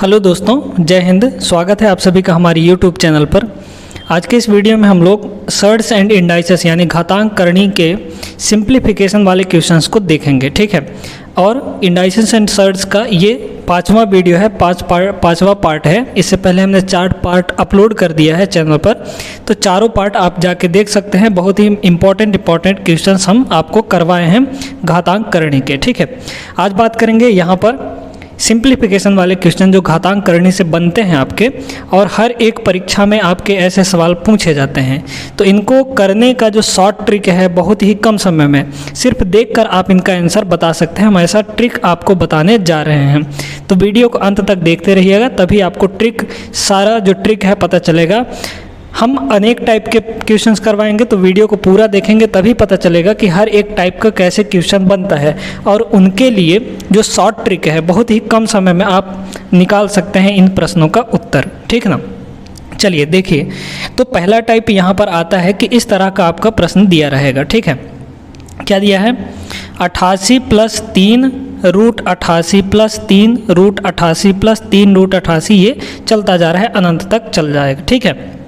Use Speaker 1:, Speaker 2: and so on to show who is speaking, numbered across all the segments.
Speaker 1: Hello दोस्तों, जय हिंद। स्वागत है आप सभी का हमारी यूट्यूब चैनल पर। आज के इस वीडियो में हम लोग सर्ड्स एंड इंडाइसेस यानी घातांक करणी के सिंप्लीफिकेशन वाले क्वेश्चंस को देखेंगे, ठीक है। और इंडाइसेस एंड सर्ड्स का ये पांचवा वीडियो है, पांचवा पार्ट है। इससे पहले हमने 4 पार्ट अपलोड कर दिया है चैनल पर, तो चारों पार्ट आप जाके देख सकते हैं। बहुत ही इंपॉर्टेंट क्वेश्चंस हम आपको करवाए हैं घातांक करणी के, ठीक है। आज बात करेंगे यहाँ पर सिंप्लीफिकेशन वाले क्वेश्चन जो घातांक करणी से बनते हैं आपके, और हर एक परीक्षा में आपके ऐसे सवाल पूछे जाते हैं। तो इनको करने का जो शॉर्ट ट्रिक है, बहुत ही कम समय में सिर्फ देखकर आप इनका आंसर बता सकते हैं। हम ऐसा ट्रिक आपको बताने जा रहे हैं, तो वीडियो को अंत तक देखते रहिएगा, तभी आपको सारा जो ट्रिक है पता चलेगा। हम अनेक टाइप के क्वेश्चंस करवाएंगे, तो वीडियो को पूरा देखेंगे तभी पता चलेगा कि हर एक टाइप का कैसे क्वेश्चन बनता है, और उनके लिए जो शॉर्ट ट्रिक है बहुत ही कम समय में आप निकाल सकते हैं इन प्रश्नों का उत्तर, ठीक ना। चलिए देखिए, तो पहला टाइप यहाँ पर आता है कि इस तरह का आपका प्रश्न दिया रहेगा, ठीक है। क्या दिया है? 88 + 3 √88 + 3 √88 + 3 √88, ये चलता जा रहा है, अनंत तक चल जाएगा, ठीक है।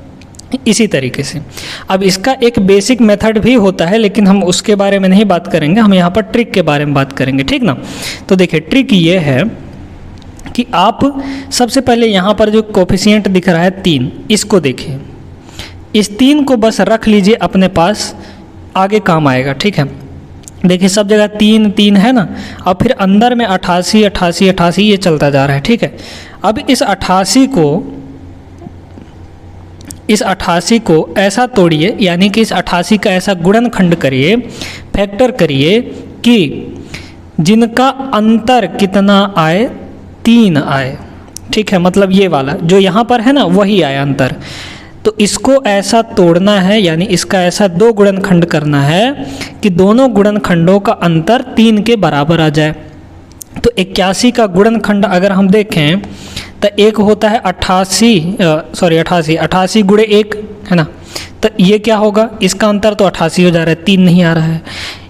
Speaker 1: इसी तरीके से अब इसका एक बेसिक मेथड भी होता है, लेकिन हम उसके बारे में नहीं बात करेंगे, हम यहाँ पर ट्रिक के बारे में बात करेंगे, ठीक ना। तो देखिए, ट्रिक ये है कि आप सबसे पहले यहाँ पर जो कोफिशिएंट दिख रहा है 3, इसको देखिए। इस 3 को बस रख लीजिए अपने पास, आगे काम आएगा, ठीक है। देखिए सब जगह 3 3 है ना, और फिर अंदर में 88 88 88 ये चलता जा रहा है, ठीक है। अब इस 88 को ऐसा तोड़िए, यानी कि इस 88 का ऐसा गुणनखंड करिए, फैक्टर करिए कि जिनका अंतर कितना आए, 3 आए, ठीक है। मतलब ये वाला जो यहाँ पर है ना, वही आया अंतर। तो इसको ऐसा तोड़ना है, यानी इसका ऐसा 2 गुणनखंड करना है कि दोनों गुणनखंडों का अंतर 3 के बराबर आ जाए। तो 81 का गुणनखंड अगर हम देखें तो एक होता है 88 × 1 है ना, तो ये क्या होगा, इसका अंतर तो 88 हो जा रहा है, 3 नहीं आ रहा है।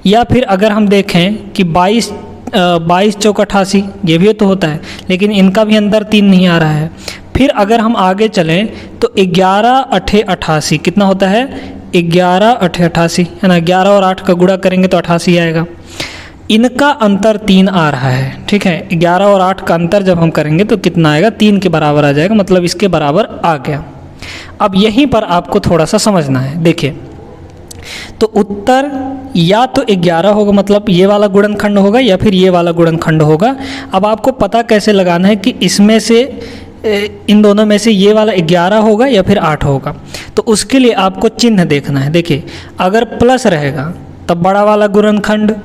Speaker 1: या फिर अगर हम देखें कि 22 × 88, ये भी तो होता है, लेकिन इनका भी अंतर 3 नहीं आ रहा है। फिर अगर हम आगे चलें तो 11 × 88 कितना होता है, 11 × 88 है ना, 11 और 8 का गुणा करेंगे तो 88 आएगा। इनका अंतर 3 आ रहा है, ठीक है। 11 और 8 का अंतर जब हम करेंगे तो कितना आएगा, 3 के बराबर आ जाएगा, मतलब इसके बराबर आ गया। अब यहीं पर आपको थोड़ा सा समझना है, देखिए। तो उत्तर या तो 11 होगा, मतलब ये वाला गुणनखंड होगा, या फिर ये वाला गुणनखंड होगा। अब आपको पता कैसे लगाना है कि इसमें से, इन दोनों में से ये वाला 11 होगा या फिर 8 होगा। तो उसके लिए आपको चिन्ह देखना है। देखिए, अगर प्लस रहेगा तब बड़ा वाला गुणनखंड,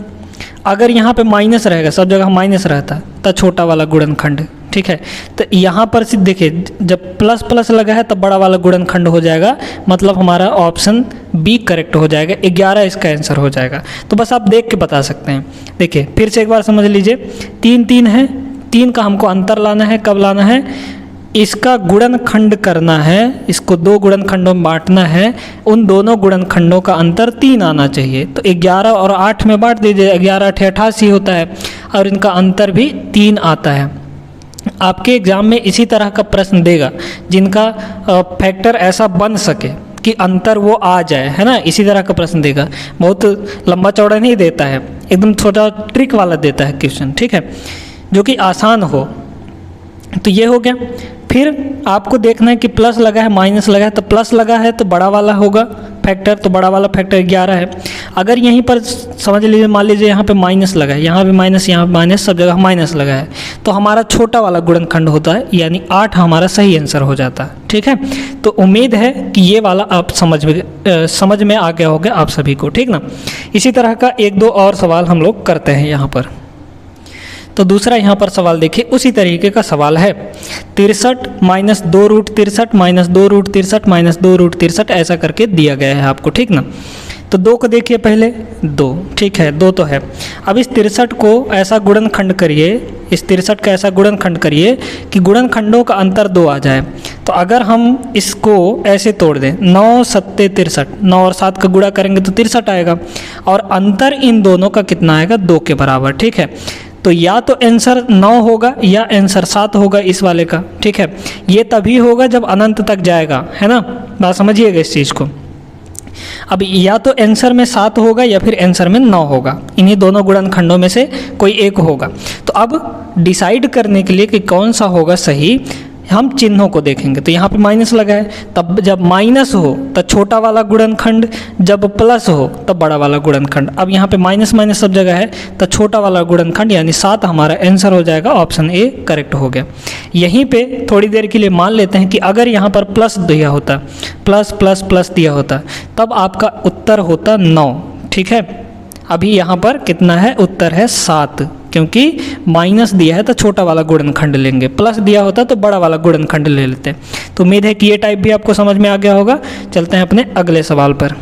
Speaker 1: अगर यहाँ पे माइनस रहेगा, सब जगह माइनस रहता है, तो छोटा वाला गुणनखंड, ठीक है। तो यहाँ पर से देखिए, जब प्लस प्लस लगा है तब बड़ा वाला गुणनखंड हो जाएगा, मतलब हमारा ऑप्शन बी करेक्ट हो जाएगा, 11 इसका आंसर हो जाएगा। तो बस आप देख के बता सकते हैं। देखिए फिर से एक बार समझ लीजिए, 3 3 है, 3 का हमको अंतर लाना है। कब लाना है, इसका गुणनखंड करना है, इसको 2 गुणनखंडों में बांटना है, उन दोनों गुणनखंडों का अंतर 3 आना चाहिए। तो 11 और 8 में बांट दीजिए, 11 × 8 = 88 होता है, और इनका अंतर भी 3 आता है। आपके एग्जाम में इसी तरह का प्रश्न देगा जिनका फैक्टर ऐसा बन सके कि अंतर वो आ जाए, है ना, इसी तरह का प्रश्न देगा। बहुत लंबा चौड़ा नहीं देता है, एकदम छोटा ट्रिक वाला देता है क्वेश्चन, ठीक है, जो कि आसान हो। तो ये हो गया। फिर आपको देखना है कि प्लस लगा है, माइनस लगा है, तो प्लस लगा है तो बड़ा वाला होगा फैक्टर, तो बड़ा वाला फैक्टर 11 है। अगर यहीं पर समझ लीजिए, मान लीजिए यहाँ पे माइनस लगा है, यहाँ भी माइनस, यहाँ माइनस, सब जगह माइनस लगा है, तो हमारा छोटा वाला गुणनखंड होता है, यानी 8 हमारा सही आंसर हो जाता है, ठीक है। तो उम्मीद है कि ये वाला आप समझ में आ गया होगा आप सभी को, ठीक ना। इसी तरह का 1-2 और सवाल हम लोग करते हैं यहाँ पर। तो दूसरा यहाँ पर सवाल देखिए, उसी तरीके का सवाल है। 63 - 2 √63 - 2 √63 - 2 √63 ऐसा करके दिया गया है आपको, ठीक ना। तो 2 को देखिए पहले, 2, ठीक है, 2 तो है। अब इस 63 को ऐसा गुणनखंड करिए, इस 63 का ऐसा गुणनखंड करिए कि गुणनखंडों का अंतर 2 आ जाए। तो अगर हम इसको ऐसे तोड़ दें, 9 × 7 = 63, 9 और 7 का गुणा करेंगे तो 63 आएगा, और अंतर इन दोनों का कितना आएगा, 2 के बराबर, ठीक है। तो या तो आंसर 9 होगा या आंसर 7 होगा इस वाले का, ठीक है। ये तभी होगा जब अनंत तक जाएगा, है ना, बात समझिएगा इस चीज़ को। अब या तो आंसर में 7 होगा या फिर आंसर में 9 होगा, इन्हीं दोनों गुणनखंडों में से कोई एक होगा। तो अब डिसाइड करने के लिए कि कौन सा होगा सही, हम चिन्हों को देखेंगे। तो यहाँ पे माइनस लगा है, तब जब माइनस हो तब छोटा वाला गुणनखंड, जब प्लस हो तब बड़ा वाला गुणनखंड। अब यहाँ पे माइनस माइनस सब जगह है, तो छोटा वाला गुणनखंड यानी 7 हमारा आंसर हो जाएगा, ऑप्शन ए करेक्ट हो गया। यहीं पे थोड़ी देर के लिए मान लेते हैं कि अगर यहाँ पर प्लस दिया होता, प्लस प्लस प्लस दिया होता, तब आपका उत्तर होता 9, ठीक है। अभी यहाँ पर कितना है, उत्तर है 7, क्योंकि माइनस दिया है तो छोटा वाला गुणनखंड लेंगे, प्लस दिया होता तो बड़ा वाला गुणनखंड ले लेते। तो उम्मीद है कि ये टाइप भी आपको समझ में आ गया होगा। चलते हैं अपने अगले सवाल पर।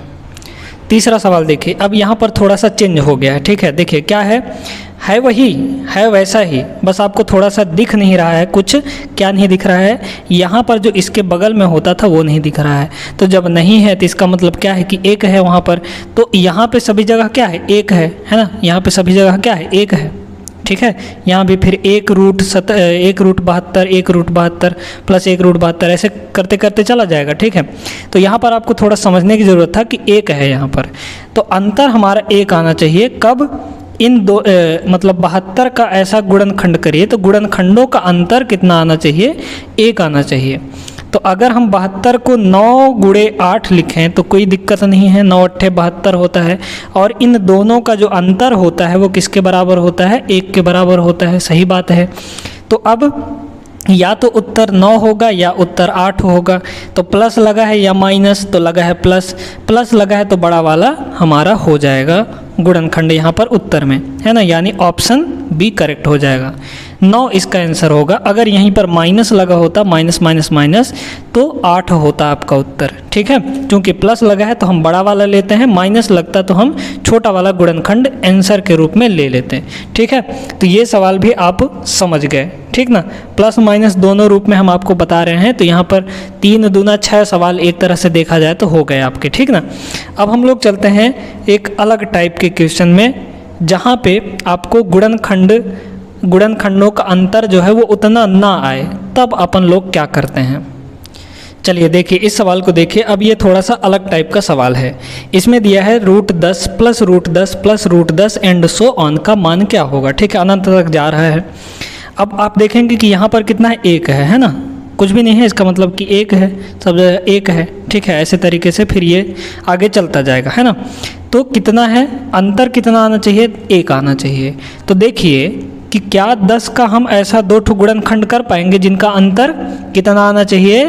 Speaker 1: तीसरा सवाल देखिए, अब यहाँ पर थोड़ा सा चेंज हो गया है, ठीक है। देखिए क्या है वही, है वैसा ही, बस आपको थोड़ा सा दिख नहीं रहा है, कुछ क्या नहीं दिख रहा है, यहाँ पर जो इसके बगल में होता था वो नहीं दिख रहा है। तो जब नहीं है तो इसका मतलब क्या है कि एक है वहाँ पर, तो यहाँ पे सभी जगह क्या है, एक है ना, यहाँ पे सभी जगह क्या है, एक है, ठीक है। यहाँ भी फिर 1√72 1√72 प्लस 1√72 ऐसे करते करते चला जाएगा, ठीक है। तो यहाँ पर आपको थोड़ा समझने की ज़रूरत था कि एक है यहाँ पर, तो अंतर हमारा एक आना चाहिए। कब, इन दो मतलब 72 का ऐसा गुणनखंड करिए तो गुणनखंडों का अंतर कितना आना चाहिए, एक आना चाहिए। तो अगर हम 72 को 9 × 8 लिखें तो कोई दिक्कत नहीं है, 9 × 8 72 होता है, और इन दोनों का जो अंतर होता है वो किसके बराबर होता है, 1 के बराबर होता है, सही बात है। तो अब या तो उत्तर 9 होगा या उत्तर 8 होगा। तो प्लस लगा है या माइनस, तो लगा है प्लस, प्लस लगा है तो बड़ा वाला हमारा हो जाएगा गुणनखंड यहाँ पर उत्तर में, है ना, यानी ऑप्शन बी करेक्ट हो जाएगा। 9 इसका आंसर होगा। अगर यहीं पर माइनस लगा होता, माइनस माइनस माइनस, तो 8 होता आपका उत्तर, ठीक है। क्योंकि प्लस लगा है तो हम बड़ा वाला लेते हैं, माइनस लगता तो हम छोटा वाला गुणनखंड आंसर के रूप में ले लेते हैं, ठीक है। तो ये सवाल भी आप समझ गए, ठीक ना। प्लस माइनस दोनों रूप में हम आपको बता रहे हैं। तो यहाँ पर 3 दूना 6 सवाल एक तरह से देखा जाए तो हो गए आपके, ठीक ना। अब हम लोग चलते हैं एक अलग टाइप के क्वेश्चन में, जहाँ पे आपको गुणनखंडों का अंतर जो है वो उतना ना आए, तब अपन लोग क्या करते हैं। चलिए देखिए इस सवाल को देखिए। अब ये थोड़ा सा अलग टाइप का सवाल है। इसमें दिया है √10 plus √10 plus √10 and so on का मान क्या होगा, ठीक है, अनंत तक जा रहा है। अब आप देखेंगे कि यहाँ पर कितना है, एक है ना, कुछ भी नहीं है, इसका मतलब कि एक है, सब जगह एक है, ठीक है। ऐसे तरीके से फिर ये आगे चलता जाएगा, है ना। तो कितना है, अंतर कितना आना चाहिए, एक आना चाहिए। तो देखिए कि क्या 10 का हम ऐसा 2 ठो गुणनखंड कर पाएंगे जिनका अंतर कितना आना चाहिए,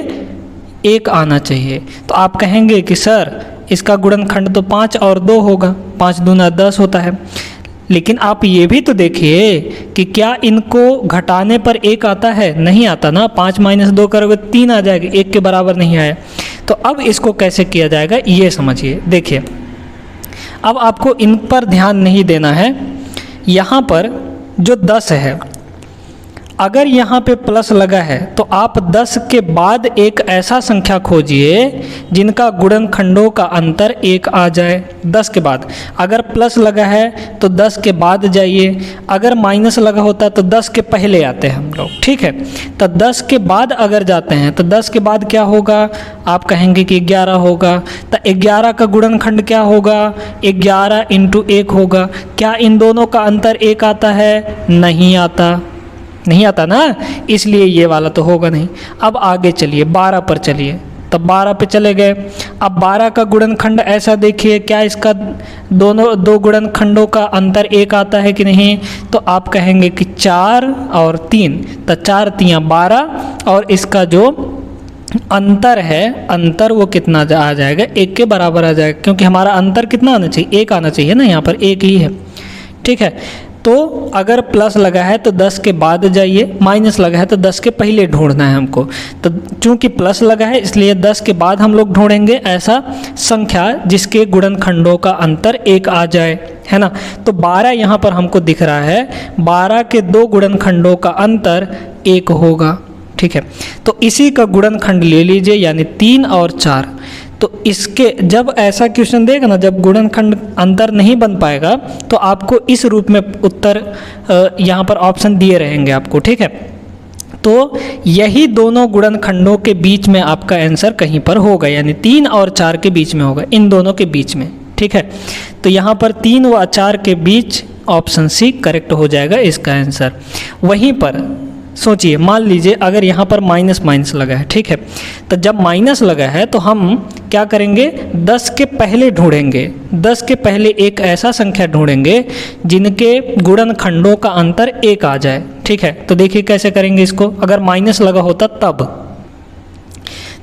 Speaker 1: एक आना चाहिए। तो आप कहेंगे कि सर इसका गुणनखंड तो 5 और 2 होगा, 5 दूना 10 होता है। लेकिन आप ये भी तो देखिए कि क्या इनको घटाने पर 1 आता है, नहीं आता ना। 5 - 2 करोगे 3 आ जाएगा, 1 के बराबर नहीं आया। तो अब इसको कैसे किया जाएगा ये समझिए। देखिए अब आपको इन पर ध्यान नहीं देना है। यहाँ पर जो 10 है, अगर यहाँ पे प्लस लगा है तो आप 10 के बाद एक ऐसा संख्या खोजिए जिनका गुणनखंडों का अंतर 1 आ जाए। 10 के बाद अगर प्लस लगा है तो 10 के बाद जाइए, अगर माइनस लगा होता तो 10 के पहले आते हैं हम लोग, ठीक है। तो 10 के बाद अगर जाते हैं तो 10 के बाद क्या होगा, आप कहेंगे कि 11 होगा। तो 11 का गुणनखंड क्या होगा, 11 × 1 होगा। क्या इन दोनों का अंतर 1 आता है, नहीं आता ना, इसलिए ये वाला तो होगा नहीं। अब आगे चलिए 12 पर चलिए, तब 12 पे चले गए। अब 12 का गुणनखंड ऐसा देखिए, क्या इसका दो गुणनखंडों का अंतर 1 आता है कि नहीं। तो आप कहेंगे कि 4 और 3, तो 4 × 3 12, और इसका जो अंतर है, अंतर वो कितना आ जाएगा, 1 के बराबर आ जाएगा। क्योंकि हमारा अंतर कितना आना चाहिए, 1 आना चाहिए ना, यहाँ पर 1 ही है, ठीक है। तो अगर प्लस लगा है तो 10 के बाद जाइए, माइनस लगा है तो 10 के पहले ढूंढना है हमको। तो चूंकि प्लस लगा है इसलिए 10 के बाद हम लोग ढूंढेंगे ऐसा संख्या जिसके गुणनखंडों का अंतर 1 आ जाए, है ना। तो 12 यहाँ पर हमको दिख रहा है, 12 के 2 गुणनखंडों का अंतर 1 होगा, ठीक है। तो इसी का गुणनखंड ले लीजिए, यानी 3 और 4। तो इसके जब ऐसा क्वेश्चन देगा ना, जब गुणनखंड अंतर नहीं बन पाएगा तो आपको इस रूप में उत्तर यहाँ पर ऑप्शन दिए रहेंगे आपको, ठीक है। तो यही दोनों गुणनखंडों के बीच में आपका आंसर कहीं पर होगा, यानी 3 और 4 के बीच में होगा, इन दोनों के बीच में, ठीक है। तो यहाँ पर 3 व 4 के बीच ऑप्शन सी करेक्ट हो जाएगा इसका आंसर। वहीं पर सोचिए, मान लीजिए अगर यहाँ पर माइनस माइनस लगा है, ठीक है, तो जब माइनस लगा है तो हम क्या करेंगे, 10 के पहले ढूंढेंगे, 10 के पहले एक ऐसा संख्या ढूंढेंगे जिनके गुणनखंडों का अंतर 1 आ जाए, ठीक है। तो देखिए कैसे करेंगे इसको, अगर माइनस लगा होता तब।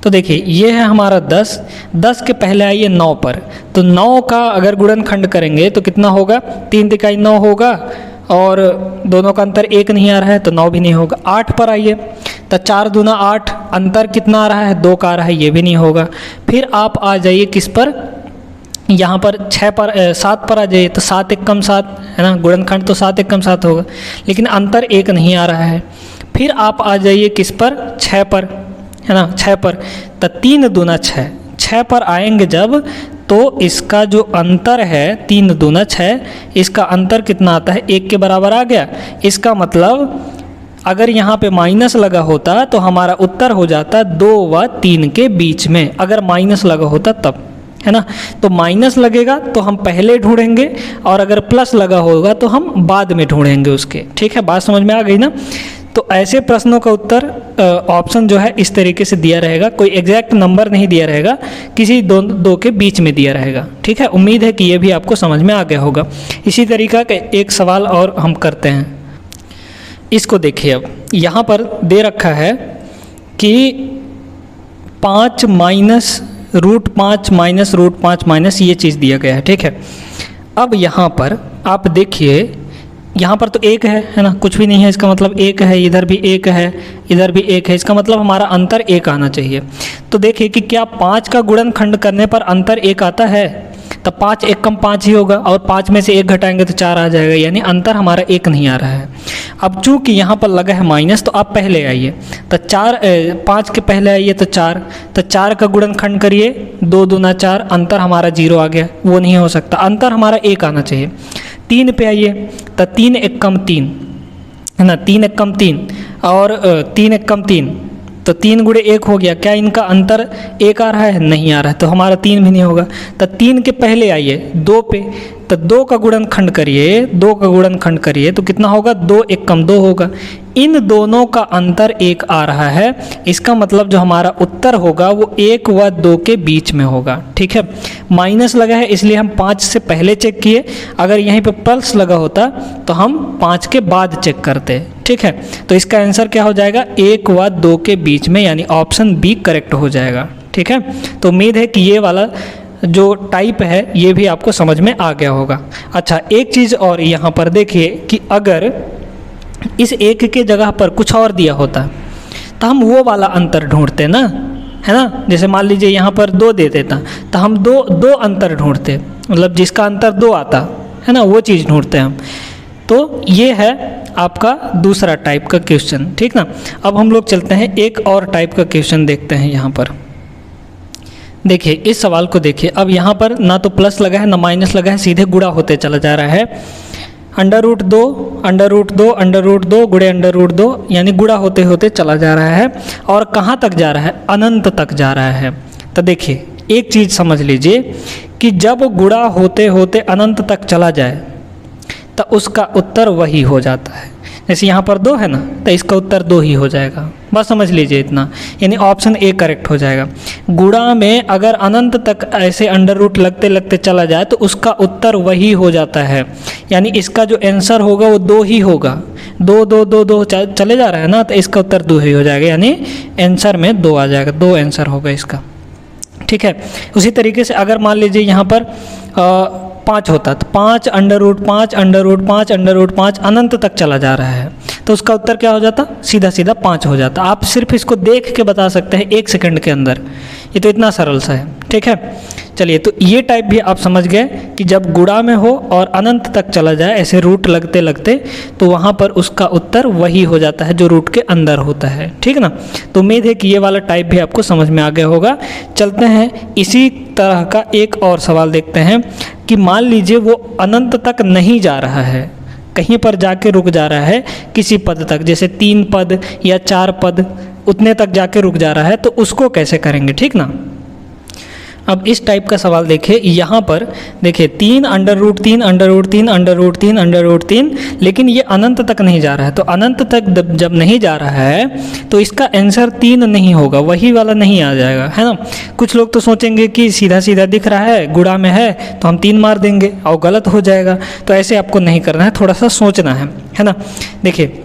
Speaker 1: तो देखिए ये है हमारा 10, 10 के पहले आइए 9 पर, तो 9 का अगर गुणनखंड करेंगे तो कितना होगा, 3 तिहाई 9 होगा, और दोनों का अंतर 1 नहीं आ रहा है तो 9 भी नहीं होगा। 8 पर आइए तो 4 दूना 8, अंतर कितना आ रहा है, 2 का आ रहा है, ये भी नहीं होगा। फिर आप आ जाइए किस पर, यहाँ पर 6 पर 7 पर आ जाइए, तो 7 1 कम 7 है ना, गुणनखंड तो 7 1 कम 7 होगा, लेकिन अंतर 1 नहीं आ रहा है। फिर आप आ जाइए किस पर, 6 पर है ना, 6 पर, तो 3 दूना 6, 6 पर आएंगे जब, तो इसका जो अंतर है 3 दूना 6, इसका अंतर कितना आता है, 1 के बराबर आ गया। इसका मतलब अगर यहाँ पे माइनस लगा होता तो हमारा उत्तर हो जाता 2 व 3 के बीच में, अगर माइनस लगा होता तब, है ना। तो माइनस लगेगा तो हम पहले ढूंढेंगे, और अगर प्लस लगा होगा तो हम बाद में ढूंढेंगे उसके, ठीक है। बात समझ में आ गई ना। तो ऐसे प्रश्नों का उत्तर ऑप्शन जो है इस तरीके से दिया रहेगा, कोई एग्जैक्ट नंबर नहीं दिया रहेगा, किसी दो के बीच में दिया रहेगा, ठीक है। उम्मीद है कि ये भी आपको समझ में आ गया होगा। इसी तरीका का एक सवाल और हम करते हैं, इसको देखिए। अब यहाँ पर दे रखा है कि 5 minus root 5 minus root 5 minus ये चीज़ दिया गया है, ठीक है। अब यहाँ पर आप देखिए, यहाँ पर तो 1 है ना, कुछ भी नहीं है, इसका मतलब 1 है, इधर भी 1 है, इधर भी 1 है, इसका मतलब हमारा अंतर 1 आना चाहिए। तो देखिए कि क्या 5 का गुणनखंड करने पर अंतर 1 आता है, तो 5 1 कम 5 ही होगा, और 5 में से 1 घटाएंगे तो 4 आ जाएगा, यानी अंतर हमारा 1 नहीं आ रहा है। अब चूँकि यहाँ पर लगा है माइनस, तो आप पहले आइए, तो 5 के पहले आइए तो 4, तो 4 का गुणनखंड करिए, 2 दूना 4, अंतर हमारा 0 आ गया, वो नहीं हो सकता, अंतर हमारा 1 आना चाहिए। 3 पे आइए तो 3 1 कम 3 है ना, 3 1 कम 3, और 3 1 कम 3, तो 3 गुणे 1 हो गया। क्या इनका अंतर 1 आ रहा है, नहीं आ रहा है, तो हमारा 3 भी नहीं होगा। तो 3 के पहले आइए 2 पे, तो 2 का गुणनखंड करिए, 2 का गुणनखंड करिए तो कितना होगा, 2 1 कम 2 होगा। इन दोनों का अंतर 1 आ रहा है, इसका मतलब जो हमारा उत्तर होगा वो 1 व 2 के बीच में होगा, ठीक है। माइनस लगा है इसलिए हम 5 से पहले चेक किए, अगर यहीं पे प्लस लगा होता तो हम 5 के बाद चेक करते, ठीक है। तो इसका आंसर क्या हो जाएगा, 1 व 2 के बीच में, यानी ऑप्शन बी करेक्ट हो जाएगा, ठीक है। तो उम्मीद है कि ये वाला जो टाइप है ये भी आपको समझ में आ गया होगा। अच्छा, एक चीज़ और यहाँ पर देखिए कि अगर इस 1 के जगह पर कुछ और दिया होता तो हम वो वाला अंतर ढूंढते ना, है ना। जैसे मान लीजिए यहाँ पर 2 दे देता तो हम दो अंतर ढूंढते, मतलब जिसका अंतर 2 आता है ना, वो चीज़ ढूंढते हैं हम। तो ये है आपका दूसरा टाइप का क्वेश्चन, ठीक ना। अब हम लोग चलते हैं एक और टाइप का क्वेश्चन देखते हैं। यहाँ पर देखिए, इस सवाल को देखिए। अब यहाँ पर ना तो प्लस लगा है ना माइनस लगा है, सीधे गुणा होते चला जा रहा है। √2 √2 √2 गुणे √2, यानी गुणा होते होते चला जा रहा है, और कहाँ तक जा रहा है, अनंत तक जा रहा है। तो देखिए एक चीज़ समझ लीजिए कि जब गुणा होते होते अनंत तक चला जाए तो उसका उत्तर वही हो जाता है। जैसे यहाँ पर 2 है ना, तो इसका उत्तर 2 ही हो जाएगा, बस समझ लीजिए इतना, यानी ऑप्शन ए करेक्ट हो जाएगा। गुणा में अगर अनंत तक ऐसे अंडर रूट लगते लगते चला जाए तो उसका उत्तर वही हो जाता है, यानी इसका जो आंसर होगा वो 2 ही होगा। 2 2 2 2 चले जा रहा है ना, तो इसका उत्तर 2 ही हो जाएगा, यानी आंसर में 2 आ जाएगा, 2 आंसर होगा इसका, ठीक है। उसी तरीके से अगर मान लीजिए यहाँ पर 5 होता तो 5 √5 √5 √5 अनंत तक चला जा रहा है, तो उसका उत्तर क्या हो जाता, सीधा सीधा 5 हो जाता। आप सिर्फ इसको देख के बता सकते हैं 1 सेकंड के अंदर, ये तो इतना सरल सा है। ठीक है, चलिए, तो ये टाइप भी आप समझ गए कि जब गुणा में हो और अनंत तक चला जाए ऐसे रूट लगते लगते, तो वहाँ पर उसका उत्तर वही हो जाता है जो रूट के अंदर होता है। ठीक ना, तो उम्मीद है कि ये वाला टाइप भी आपको समझ में आ गया होगा। चलते हैं इसी तरह का एक और सवाल देखते हैं कि मान लीजिए वो अनंत तक नहीं जा रहा है, कहीं पर जाके रुक जा रहा है किसी पद तक, जैसे 3 पद या 4 पद उतने तक जाके रुक जा रहा है, तो उसको कैसे करेंगे। ठीक ना, अब इस टाइप का सवाल देखिए, यहाँ पर देखिए 3 under root 3 under root 3 under root 3 under root 3, लेकिन ये अनंत तक नहीं जा रहा है। तो अनंत तक जब नहीं जा रहा है तो इसका आंसर 3 नहीं होगा, वही वाला नहीं आ जाएगा, है ना। कुछ लोग तो सोचेंगे कि सीधा सीधा दिख रहा है, गुणा में है तो हम 3 मार देंगे और गलत हो जाएगा। तो ऐसे आपको नहीं करना है, थोड़ा सा सोचना है ना। देखिए,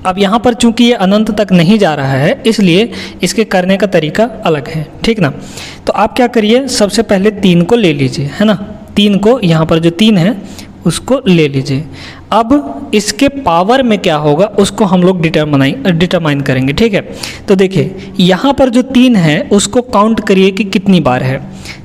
Speaker 1: अब यहाँ पर चूंकि ये अनंत तक नहीं जा रहा है, इसलिए इसके करने का तरीका अलग है। ठीक ना, तो आप क्या करिए, सबसे पहले 3 को ले लीजिए, है ना। 3 को यहाँ पर जो 3 है उसको ले लीजिए। अब इसके पावर में क्या होगा उसको हम लोग डिटरमाइन करेंगे। ठीक है, तो देखिए यहाँ पर जो 3 है उसको काउंट करिए कि कितनी बार है।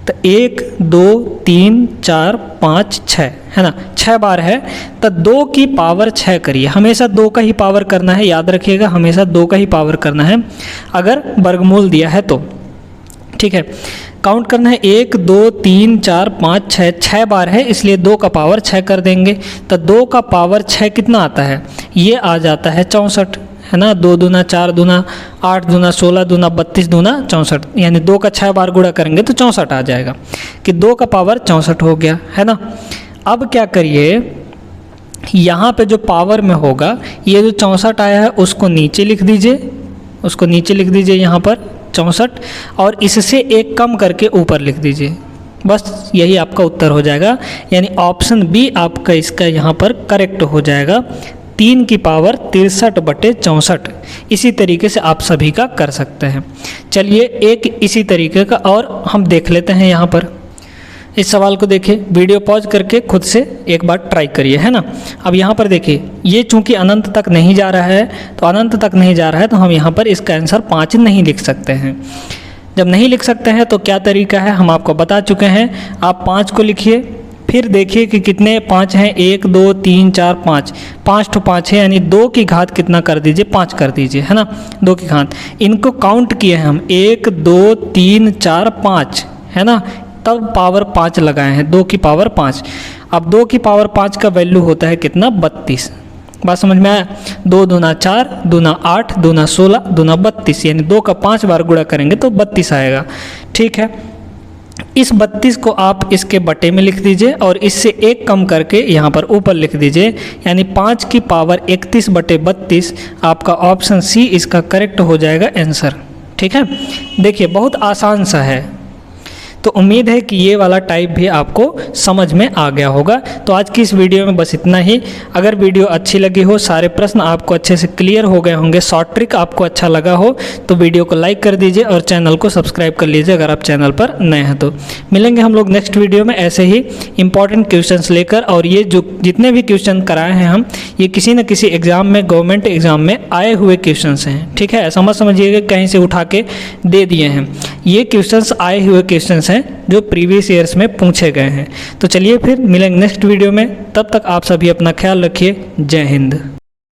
Speaker 1: तो 1 2 3 4 5 6, है ना, 6 बार है। तो 2 की पावर 6 करिए, हमेशा 2 का ही पावर करना है, याद रखिएगा, हमेशा 2 का ही पावर करना है अगर वर्गमूल दिया है तो। ठीक है, काउंट करना है 1 2 3 4 5 6, 6 बार है इसलिए 2 का पावर 6 कर देंगे। तो 2 का पावर 6 कितना आता है, ये आ जाता है 64, है ना। 2 दूना 4 दूना 8 दूना 16 दूना 32 दूना 64, यानी 2 का 6 बार गुणा करेंगे तो 64 आ जाएगा कि 2 का पावर 64 हो गया, है ना। अब क्या करिए, यहाँ पे जो पावर में होगा ये जो 64 आया है उसको नीचे लिख दीजिए, उसको नीचे लिख दीजिए यहाँ पर 64, और इससे 1 कम करके ऊपर लिख दीजिए। बस यही आपका उत्तर हो जाएगा, यानी ऑप्शन बी आपका इसका यहाँ पर करेक्ट हो जाएगा। 3 की पावर 63/64। इसी तरीके से आप सभी का कर सकते हैं। चलिए एक इसी तरीके का और हम देख लेते हैं। यहाँ पर इस सवाल को देखिए, वीडियो पॉज करके खुद से एक बार ट्राई करिए, है ना। अब यहाँ पर देखिए, ये चूंकि अनंत तक नहीं जा रहा है, तो अनंत तक नहीं जा रहा है तो हम यहाँ पर इसका आंसर 5 नहीं लिख सकते हैं। जब नहीं लिख सकते हैं तो क्या तरीका है हम आपको बता चुके हैं। आप 5 को लिखिए, फिर देखिए कि कितने 5 हैं, 1 2 3 4 5, 5 तो 5 है, यानी 2 की घात कितना कर दीजिए, 5 कर दीजिए, है ना। 2 की घात, इनको काउंट किए हैं हम 1 2 3 4 5, है ना, तब पावर 5 लगाए हैं, 2 की पावर 5। अब 2 की पावर 5 का वैल्यू होता है कितना, 32। बात समझ में आया। 2 दूना 4 दूना 8 दूना 16 दूना 32, यानी 2 का 5 बार गुणा करेंगे तो 32 आएगा। ठीक है, इस 32 को आप इसके बटे में लिख दीजिए और इससे 1 कम करके यहाँ पर ऊपर लिख दीजिए, यानी 5 की पावर 31/32। आपका ऑप्शन सी इसका करेक्ट हो जाएगा आंसर। ठीक है, देखिए बहुत आसान सा है। तो उम्मीद है कि ये वाला टाइप भी आपको समझ में आ गया होगा। तो आज की इस वीडियो में बस इतना ही। अगर वीडियो अच्छी लगी हो, सारे प्रश्न आपको अच्छे से क्लियर हो गए होंगे, शॉर्ट ट्रिक आपको अच्छा लगा हो, तो वीडियो को लाइक कर दीजिए और चैनल को सब्सक्राइब कर लीजिए अगर आप चैनल पर नए हैं तो। मिलेंगे हम लोग नेक्स्ट वीडियो में ऐसे ही इंपॉर्टेंट क्वेश्चंस लेकर। और ये जो जितने भी क्वेश्चन कराए हैं हम, ये किसी न किसी एग्ज़ाम में, गवर्नमेंट एग्ज़ाम में आए हुए क्वेश्चंस हैं। ठीक है, ऐसा मत समझिएगा कहीं से उठा के दे दिए हैं, ये क्वेश्चंस आए हुए क्वेश्चंस हैं जो प्रीवियस ईयर्स में पूछे गए हैं। तो चलिए फिर मिलेंगे नेक्स्ट वीडियो में, तब तक आप सभी अपना ख्याल रखिए। जय हिंद।